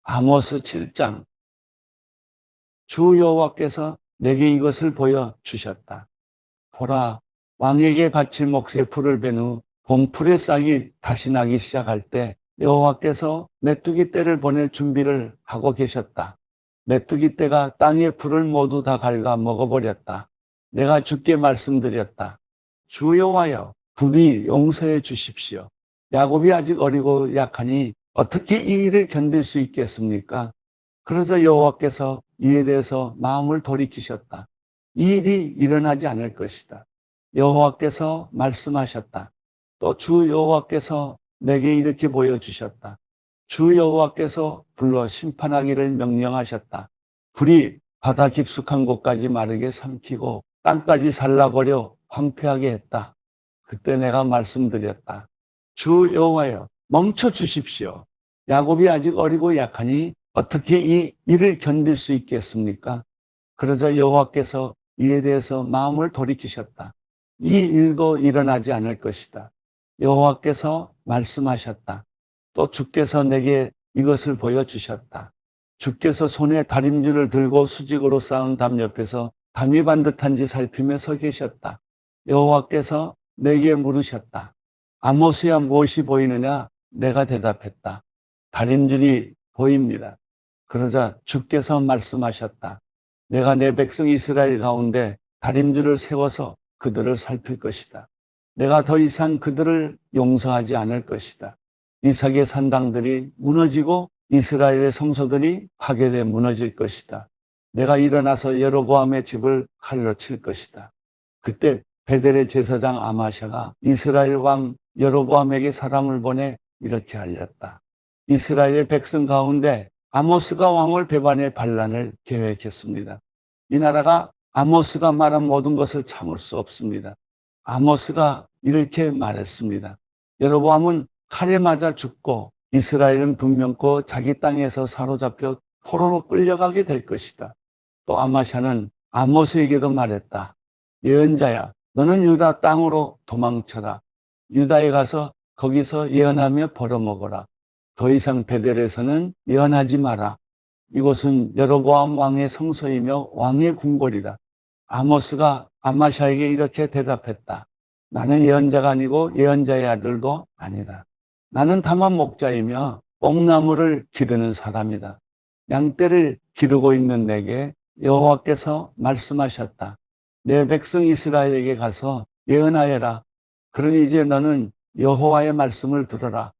아모스 7장. 주 여호와께서 내게 이것을 보여주셨다. 보라, 왕에게 바칠 몫의 풀을 벤 후 봄풀의 싹이 다시 나기 시작할 때 여호와께서 메뚜기 떼를 보낼 준비를 하고 계셨다. 메뚜기 떼가 땅의 풀을 모두 다 갉아 먹어버렸다. 내가 주께 말씀드렸다. 주 여호와여, 부디 용서해 주십시오. 야곱이 아직 어리고 약하니 어떻게 이 일을 견딜 수 있겠습니까? 그러자 여호와께서 이에 대해서 마음을 돌이키셨다. 이 일이 일어나지 않을 것이다. 여호와께서 말씀하셨다. 또 주 여호와께서 내게 이렇게 보여주셨다. 주 여호와께서 불러 심판하기를 명령하셨다. 불이 바다 깊숙한 곳까지 마르게 삼키고 땅까지 살라버려 황폐하게 했다. 그때 내가 말씀드렸다. 주 여호와여, 멈춰 주십시오. 야곱이 아직 어리고 약하니 어떻게 이 일을 견딜 수 있겠습니까? 그러자 여호와께서 이에 대해서 마음을 돌이키셨다. 이 일도 일어나지 않을 것이다. 여호와께서 말씀하셨다. 또 주께서 내게 이것을 보여주셨다. 주께서 손에 다림줄을 들고 수직으로 쌓은 담 옆에서 담이 반듯한지 살피며 서 계셨다. 여호와께서 내게 물으셨다. 아모스야, 무엇이 보이느냐? 내가 대답했다. 다림줄이 보입니다. 그러자 주께서 말씀하셨다. 내가 내 백성 이스라엘 가운데 다림줄을 세워서 그들을 살필 것이다. 내가 더 이상 그들을 용서하지 않을 것이다. 이삭의 산당들이 무너지고 이스라엘의 성소들이 파괴돼 무너질 것이다. 내가 일어나서 여로보암의 집을 칼로 칠 것이다. 그때 베델의 제사장 아마샤가 이스라엘 왕 여로보암에게 사람을 보내 이렇게 알렸다. 이스라엘의 백성 가운데 아모스가 왕을 배반해 반란을 계획했습니다. 이 나라가 아모스가 말한 모든 것을 참을 수 없습니다. 아모스가 이렇게 말했습니다. 여로보암은 칼에 맞아 죽고 이스라엘은 분명코 자기 땅에서 사로잡혀 포로로 끌려가게 될 것이다. 또 아마샤는 아모스에게도 말했다. 예언자야, 너는 유다 땅으로 도망쳐라. 유다에 가서 거기서 예언하며 벌어먹어라. 더 이상 베델에서는 예언하지 마라. 이곳은 여로보암 왕의 성소이며 왕의 궁궐이다. 아모스가 아마샤에게 이렇게 대답했다. 나는 예언자가 아니고 예언자의 아들도 아니다. 나는 다만 목자이며 뽕나무를 기르는 사람이다. 양떼를 기르고 있는 내게 여호와께서 말씀하셨다. 내 백성 이스라엘에게 가서 예언하여라. 그러니 이제 너는 여호와의 말씀을 들어라.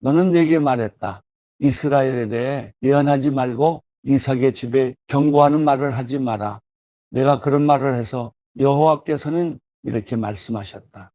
너는 내게 말했다. 이스라엘에 대해 예언하지 말고 이삭의 집에 경고하는 말을 하지 마라. 내가 그런 말을 해서 여호와께서는 이렇게 말씀하셨다.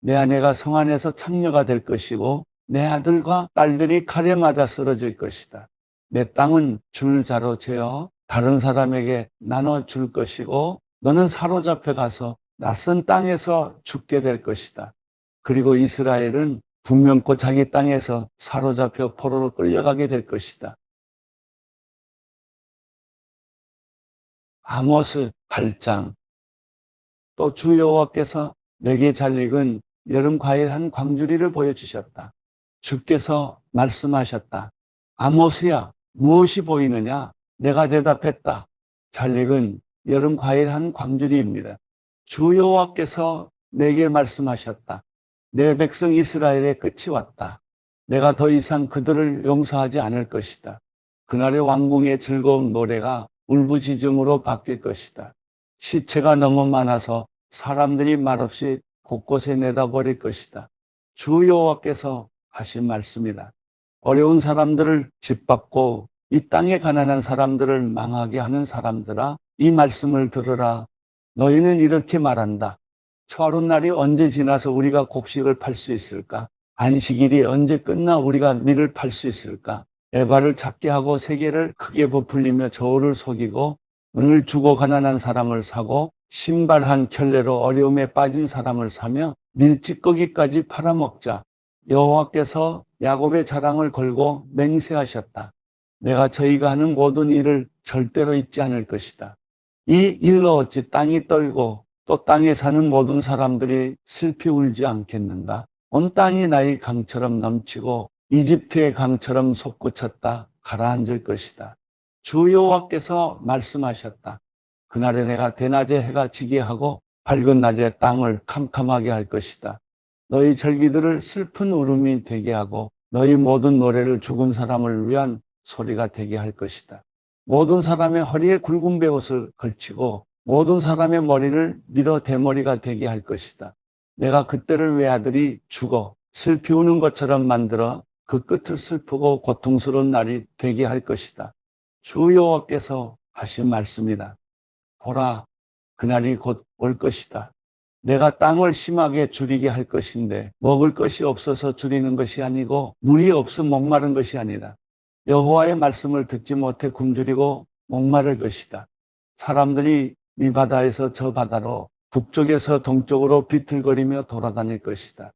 내 아내가 성 안에서 창녀가 될 것이고 내 아들과 딸들이 칼에 맞아 쓰러질 것이다. 내 땅은 줄자로 재어 다른 사람에게 나눠줄 것이고 너는 사로잡혀 가서 낯선 땅에서 죽게 될 것이다. 그리고 이스라엘은 분명코 자기 땅에서 사로잡혀 포로로 끌려가게 될 것이다. 아모스 8장. 또 주 여호와께서 내게 잘 익은 여름 과일 한 광주리를 보여주셨다. 주께서 말씀하셨다. 아모스야, 무엇이 보이느냐? 내가 대답했다. 잘 익은 여름 과일 한 광주리입니다. 주 여호와께서 내게 말씀하셨다. 내 백성 이스라엘의 끝이 왔다. 내가 더 이상 그들을 용서하지 않을 것이다. 그날의 왕궁의 즐거운 노래가 울부짖음으로 바뀔 것이다. 시체가 너무 많아서 사람들이 말없이 곳곳에 내다버릴 것이다. 주 여호와께서 하신 말씀이다. 어려운 사람들을 짓밟고 이 땅에 가난한 사람들을 망하게 하는 사람들아, 이 말씀을 들으라. 너희는 이렇게 말한다. 철원 날이 언제 지나서 우리가 곡식을 팔 수 있을까? 안식일이 언제 끝나 우리가 밀을 팔 수 있을까? 에바를 작게 하고 세계를 크게 부풀리며 저울을 속이고 은을 주고 가난한 사람을 사고 신발 한 켤레로 어려움에 빠진 사람을 사며 밀찌꺼기까지 팔아먹자. 여호와께서 야곱의 자랑을 걸고 맹세하셨다. 내가 저희가 하는 모든 일을 절대로 잊지 않을 것이다. 이 일로 어찌 땅이 떨고 또 땅에 사는 모든 사람들이 슬피 울지 않겠는가? 온 땅이 나의 강처럼 넘치고 이집트의 강처럼 솟구쳤다. 가라앉을 것이다. 주 여호와께서 말씀하셨다. 그날에 내가 대낮에 해가 지게 하고 밝은 낮에 땅을 캄캄하게 할 것이다. 너희 절기들을 슬픈 울음이 되게 하고 너희 모든 노래를 죽은 사람을 위한 소리가 되게 할 것이다. 모든 사람의 허리에 굵은 베옷을 걸치고 모든 사람의 머리를 밀어 대머리가 되게 할 것이다. 내가 그때를 외아들이 죽어 슬피 우는 것처럼 만들어 그 끝을 슬프고 고통스러운 날이 되게 할 것이다. 주 여호와께서 하신 말씀이다. 보라, 그날이 곧 올 것이다. 내가 땅을 심하게 줄이게 할 것인데 먹을 것이 없어서 줄이는 것이 아니고 물이 없어 목마른 것이 아니라 여호와의 말씀을 듣지 못해 굶주리고 목마를 것이다. 사람들이 이 바다에서 저 바다로 북쪽에서 동쪽으로 비틀거리며 돌아다닐 것이다.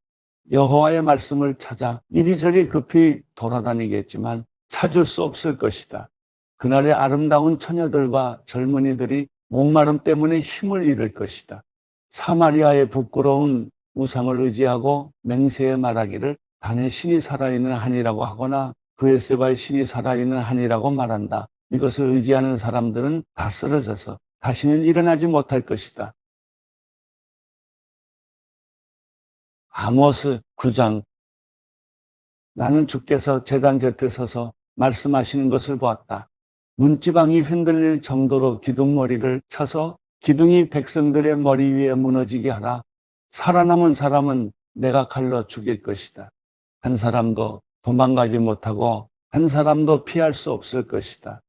여호와의 말씀을 찾아 이리저리 급히 돌아다니겠지만 찾을 수 없을 것이다. 그날에 아름다운 처녀들과 젊은이들이 목마름 때문에 힘을 잃을 것이다. 사마리아의 부끄러운 우상을 의지하고 맹세에 말하기를 단의 신이 살아있는 한이라고 하거나 브엘세바의 신이 살아있는 한이라고 말한다. 이것을 의지하는 사람들은 다 쓰러져서 다시는 일어나지 못할 것이다. 아모스 9장. 나는 주께서 제단 곁에 서서 말씀하시는 것을 보았다. 문지방이 흔들릴 정도로 기둥머리를 쳐서 기둥이 백성들의 머리 위에 무너지게 하라. 살아남은 사람은 내가 칼로 죽일 것이다. 한 사람도 도망가지 못하고 한 사람도 피할 수 없을 것이다.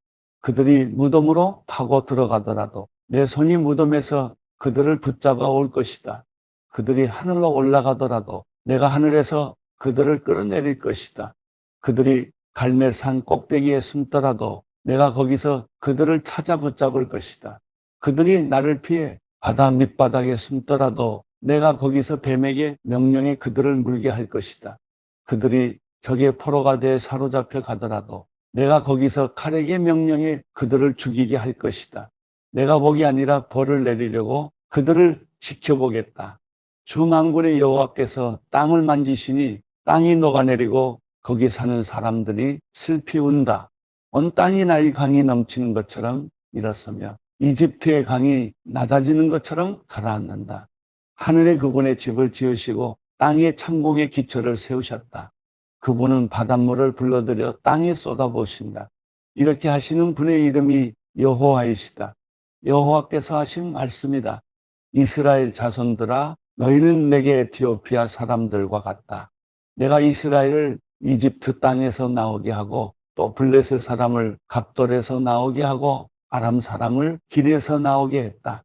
그들이 무덤으로 파고 들어가더라도 내 손이 무덤에서 그들을 붙잡아 올 것이다. 그들이 하늘로 올라가더라도 내가 하늘에서 그들을 끌어내릴 것이다. 그들이 갈멜산 꼭대기에 숨더라도 내가 거기서 그들을 찾아 붙잡을 것이다. 그들이 나를 피해 바다 밑바닥에 숨더라도 내가 거기서 뱀에게 명령해 그들을 물게 할 것이다. 그들이 적의 포로가 되어 사로잡혀 가더라도 내가 거기서 칼에게 명령해 그들을 죽이게 할 것이다. 내가 복이 아니라 벌을 내리려고 그들을 지켜보겠다. 주 만군의 여호와께서 땅을 만지시니 땅이 녹아내리고 거기 사는 사람들이 슬피 운다. 온 땅이 나의 강이 넘치는 것처럼 일어서며 이집트의 강이 낮아지는 것처럼 가라앉는다. 하늘의 그분의 집을 지으시고 땅의 창공의 기초를 세우셨다. 그분은 바닷물을 불러들여 땅에 쏟아부으신다. 이렇게 하시는 분의 이름이 여호와이시다. 여호와께서 하신 말씀이다. 이스라엘 자손들아, 너희는 내게 에티오피아 사람들과 같다. 내가 이스라엘을 이집트 땅에서 나오게 하고 또 블레셋 사람을 갑돌에서 나오게 하고 아람 사람을 길에서 나오게 했다.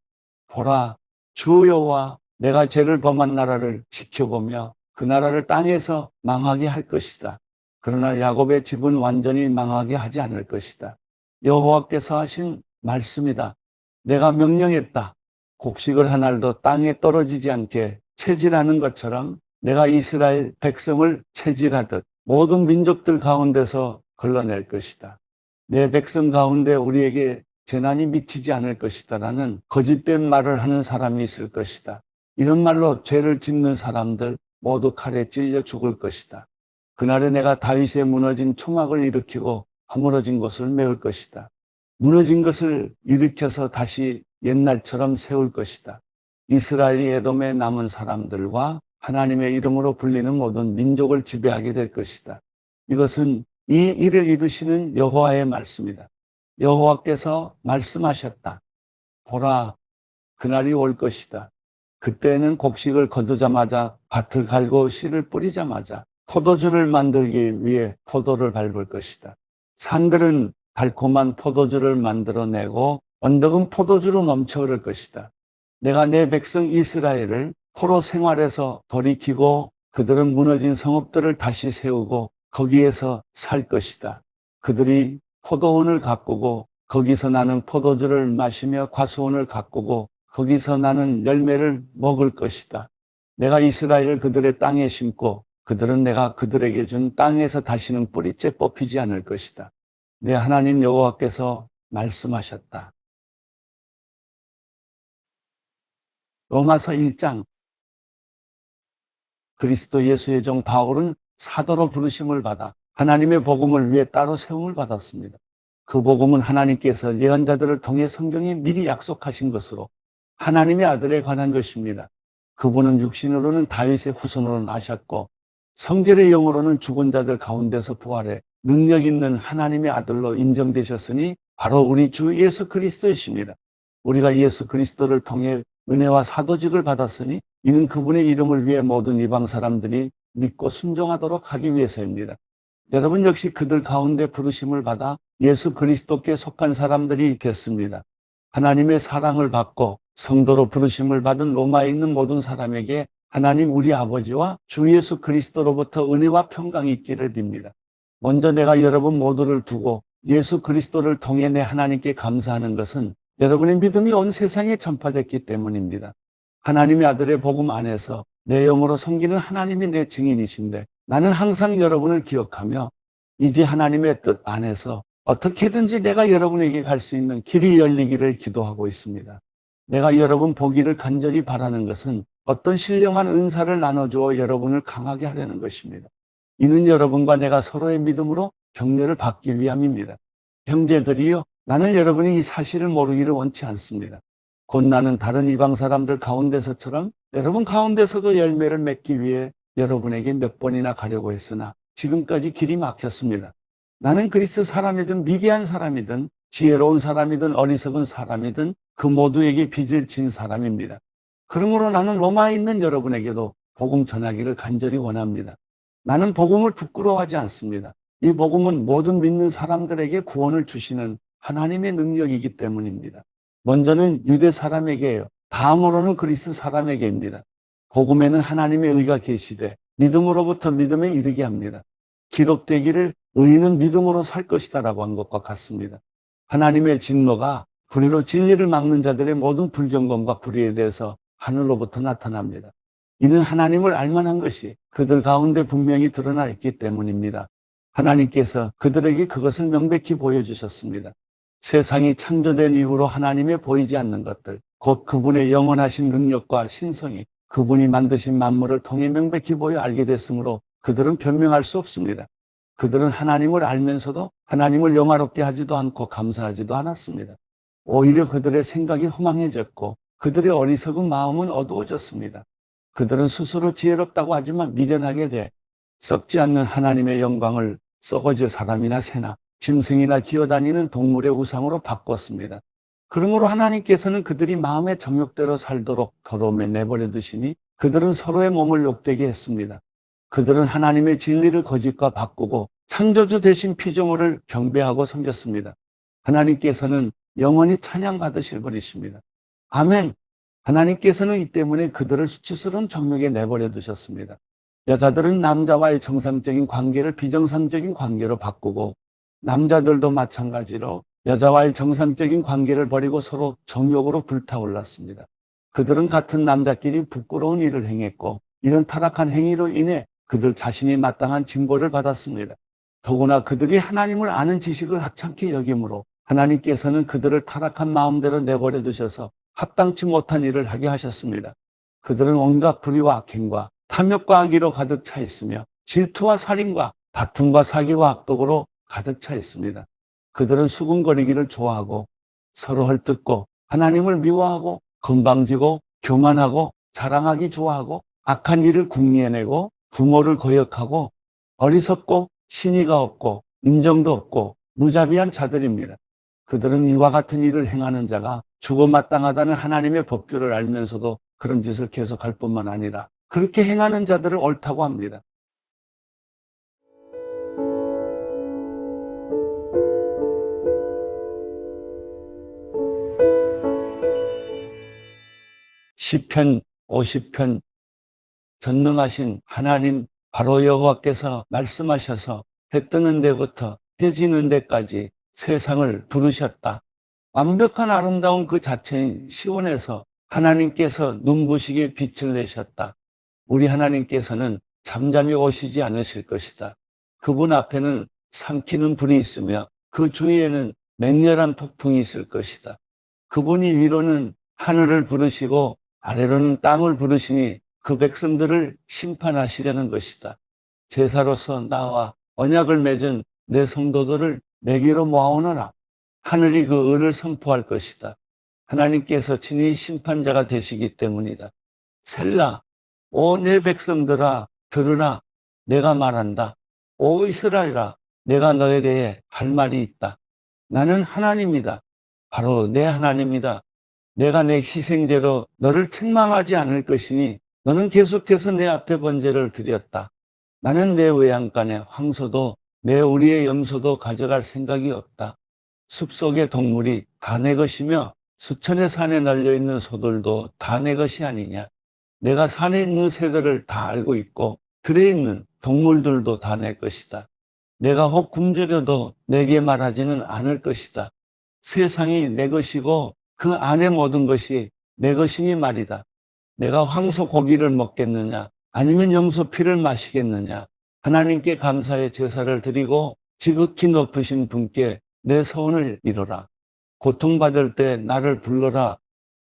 보라, 주 여호와, 내가 죄를 범한 나라를 지켜보며 그 나라를 땅에서 망하게 할 것이다. 그러나 야곱의 집은 완전히 망하게 하지 않을 것이다. 여호와께서 하신 말씀이다. 내가 명령했다. 곡식을 한 알도 땅에 떨어지지 않게 체질하는 것처럼 내가 이스라엘 백성을 체질하듯 모든 민족들 가운데서 걸러낼 것이다. 내 백성 가운데 우리에게 재난이 미치지 않을 것이다 라는 거짓된 말을 하는 사람이 있을 것이다. 이런 말로 죄를 짓는 사람들 모두 칼에 찔려 죽을 것이다. 그날에 내가 다윗의 무너진 초막을 일으키고 허물어진 곳을 메울 것이다. 무너진 것을 일으켜서 다시 옛날처럼 세울 것이다. 이스라엘이 에돔에 남은 사람들과 하나님의 이름으로 불리는 모든 민족을 지배하게 될 것이다. 이것은 이 일을 이루시는 여호와의 말씀이다. 여호와께서 말씀하셨다. 보라, 그날이 올 것이다. 그때는 곡식을 거두자마자 밭을 갈고 씨를 뿌리자마자 포도주를 만들기 위해 포도를 밟을 것이다. 산들은 달콤한 포도주를 만들어내고 언덕은 포도주로 넘쳐 흐를 것이다. 내가 내 백성 이스라엘을 포로 생활에서 돌이키고 그들은 무너진 성읍들을 다시 세우고 거기에서 살 것이다. 그들이 포도원을 가꾸고 거기서 나는 포도주를 마시며 과수원을 가꾸고 거기서 나는 열매를 먹을 것이다. 내가 이스라엘을 그들의 땅에 심고 그들은 내가 그들에게 준 땅에서 다시는 뿌리째 뽑히지 않을 것이다. 내 하나님 여호와께서 말씀하셨다. 로마서 1장. 그리스도 예수의 종 바울은 사도로 부르심을 받아 하나님의 복음을 위해 따로 세움을 받았습니다. 그 복음은 하나님께서 예언자들을 통해 성경에 미리 약속하신 것으로 하나님의 아들에 관한 것입니다. 그분은 육신으로는 다윗의 후손으로 나셨고 성결의 영으로는 죽은 자들 가운데서 부활해 능력 있는 하나님의 아들로 인정되셨으니 바로 우리 주 예수 그리스도이십니다. 우리가 예수 그리스도를 통해 은혜와 사도직을 받았으니 이는 그분의 이름을 위해 모든 이방 사람들이 믿고 순종하도록 하기 위해서입니다. 여러분 역시 그들 가운데 부르심을 받아 예수 그리스도께 속한 사람들이 됐습니다. 하나님의 사랑을 받고 성도로 부르심을 받은 로마에 있는 모든 사람에게 하나님 우리 아버지와 주 예수 그리스도로부터 은혜와 평강이 있기를 빕니다. 먼저 내가 여러분 모두를 두고 예수 그리스도를 통해 내 하나님께 감사하는 것은 여러분의 믿음이 온 세상에 전파됐기 때문입니다. 하나님의 아들의 복음 안에서 내 영으로 섬기는 하나님이 내 증인이신데 나는 항상 여러분을 기억하며 이제 하나님의 뜻 안에서 어떻게든지 내가 여러분에게 갈 수 있는 길이 열리기를 기도하고 있습니다. 내가 여러분 보기를 간절히 바라는 것은 어떤 신령한 은사를 나눠주어 여러분을 강하게 하려는 것입니다. 이는 여러분과 내가 서로의 믿음으로 격려를 받기 위함입니다. 형제들이여, 나는 여러분이 이 사실을 모르기를 원치 않습니다. 곧 나는 다른 이방 사람들 가운데서처럼 여러분 가운데서도 열매를 맺기 위해 여러분에게 몇 번이나 가려고 했으나 지금까지 길이 막혔습니다. 나는 그리스 사람이든 미개한 사람이든 지혜로운 사람이든 어리석은 사람이든 그 모두에게 빚을 진 사람입니다. 그러므로 나는 로마에 있는 여러분에게도 복음 전하기를 간절히 원합니다. 나는 복음을 부끄러워하지 않습니다. 이 복음은 모든 믿는 사람들에게 구원을 주시는 하나님의 능력이기 때문입니다. 먼저는 유대 사람에게요. 다음으로는 그리스 사람에게입니다. 복음에는 하나님의 의가 계시되 믿음으로부터 믿음에 이르게 합니다. 기록되기를 의인은 믿음으로 살 것이다라고 한 것과 같습니다. 하나님의 진노가 불의로 진리를 막는 자들의 모든 불경건과 불의에 대해서 하늘로부터 나타납니다. 이는 하나님을 알만한 것이 그들 가운데 분명히 드러나 있기 때문입니다. 하나님께서 그들에게 그것을 명백히 보여주셨습니다. 세상이 창조된 이후로 하나님의 보이지 않는 것들, 곧 그분의 영원하신 능력과 신성이 그분이 만드신 만물을 통해 명백히 보여 알게 됐으므로 그들은 변명할 수 없습니다. 그들은 하나님을 알면서도 하나님을 영화롭게 하지도 않고 감사하지도 않았습니다. 오히려 그들의 생각이 허망해졌고 그들의 어리석은 마음은 어두워졌습니다. 그들은 스스로 지혜롭다고 하지만 미련하게 돼 썩지 않는 하나님의 영광을 썩어질 사람이나 새나 짐승이나 기어다니는 동물의 우상으로 바꿨습니다. 그러므로 하나님께서는 그들이 마음의 정욕대로 살도록 더러움에 내버려 두시니 그들은 서로의 몸을 욕되게 했습니다. 그들은 하나님의 진리를 거짓과 바꾸고 창조주 대신 피조물을 경배하고 섬겼습니다. 하나님께서는 영원히 찬양받으실 분이십니다. 아멘. 하나님께서는 이 때문에 그들을 수치스러운 정욕에 내버려 두셨습니다. 여자들은 남자와의 정상적인 관계를 비정상적인 관계로 바꾸고 남자들도 마찬가지로 여자와의 정상적인 관계를 버리고 서로 정욕으로 불타올랐습니다. 그들은 같은 남자끼리 부끄러운 일을 행했고 이런 타락한 행위로 인해 그들 자신이 마땅한 징벌을 받았습니다. 더구나 그들이 하나님을 아는 지식을 하찮게 여김으로 하나님께서는 그들을 타락한 마음대로 내버려 두셔서 합당치 못한 일을 하게 하셨습니다. 그들은 온갖 불의와 악행과 탐욕과 악의로 가득 차 있으며 질투와 살인과 다툼과 사기와 악독으로 가득 차 있습니다. 그들은 수군거리기를 좋아하고 서로 헐뜯고 하나님을 미워하고 건방지고 교만하고 자랑하기 좋아하고 악한 일을 궁리해내고 부모를 거역하고 어리석고 신의가 없고 인정도 없고 무자비한 자들입니다. 그들은 이와 같은 일을 행하는 자가 죽어 마땅하다는 하나님의 법규를 알면서도 그런 짓을 계속할 뿐만 아니라 그렇게 행하는 자들을 옳다고 합니다. 시편 50편 전능하신 하나님 바로 여호와께서 말씀하셔서 해 뜨는 데부터 해 지는 데까지 세상을 부르셨다. 완벽한 아름다운 그 자체인 시온에서 하나님께서 눈부시게 빛을 내셨다. 우리 하나님께서는 잠잠히 오시지 않으실 것이다. 그분 앞에는 삼키는 불이 있으며 그 주위에는 맹렬한 폭풍이 있을 것이다. 그분이 위로는 하늘을 부르시고 아래로는 땅을 부르시니 그 백성들을 심판하시려는 것이다. 제사로서 나와 언약을 맺은 내 성도들을 내게로 모아오너라. 하늘이 그 의를 선포할 것이다. 하나님께서 친히 심판자가 되시기 때문이다. 셀라, 오 내 백성들아 들으라. 내가 말한다. 오 이스라엘아, 내가 너에 대해 할 말이 있다. 나는 하나님이다. 바로 내 하나님이다. 내가 내 희생제로 너를 책망하지 않을 것이니 너는 계속해서 내 앞에 번제를 드렸다. 나는 내 외양간의 황소도 내 우리의 염소도 가져갈 생각이 없다. 숲속의 동물이 다 내 것이며 수천의 산에 널려있는 소들도 다 내 것이 아니냐. 내가 산에 있는 새들을 다 알고 있고 들에 있는 동물들도 다 내 것이다. 내가 혹 굶주려도 내게 말하지는 않을 것이다. 세상이 내 것이고 그 안의 모든 것이 내 것이니 말이다. 내가 황소 고기를 먹겠느냐 아니면 염소 피를 마시겠느냐. 하나님께 감사의 제사를 드리고 지극히 높으신 분께 내 소원을 이루라. 고통받을 때 나를 불러라.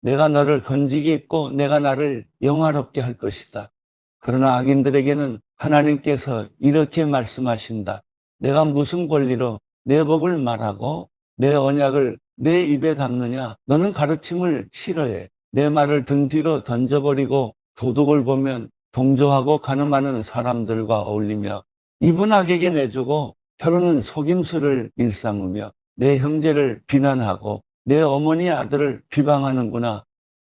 내가 너를 건지겠고 내가 나를 영화롭게 할 것이다. 그러나 악인들에게는 하나님께서 이렇게 말씀하신다. 내가 무슨 권리로 내 법을 말하고 내 언약을 내 입에 담느냐. 너는 가르침을 싫어해. 내 말을 등 뒤로 던져버리고 도둑을 보면 동조하고 가늠하는 사람들과 어울리며 입은 악에게 내주고 혀로는 속임수를 일삼으며 내 형제를 비난하고 내 어머니 아들을 비방하는구나.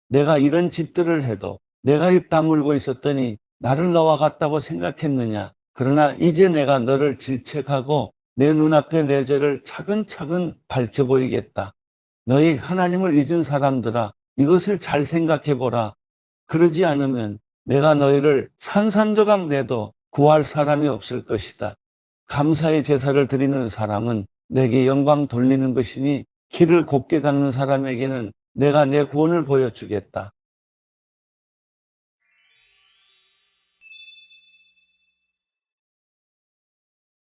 내가 이런 짓들을 해도 내가 입 다물고 있었더니 나를 너와 같다고 생각했느냐. 그러나 이제 내가 너를 질책하고 내 눈앞에 내 죄를 차근차근 밝혀 보이겠다. 너희 하나님을 잊은 사람들아, 이것을 잘 생각해보라. 그러지 않으면 내가 너희를 산산조각 내도 구할 사람이 없을 것이다. 감사의 제사를 드리는 사람은 내게 영광 돌리는 것이니 길을 곱게 닦는 사람에게는 내가 내 구원을 보여주겠다.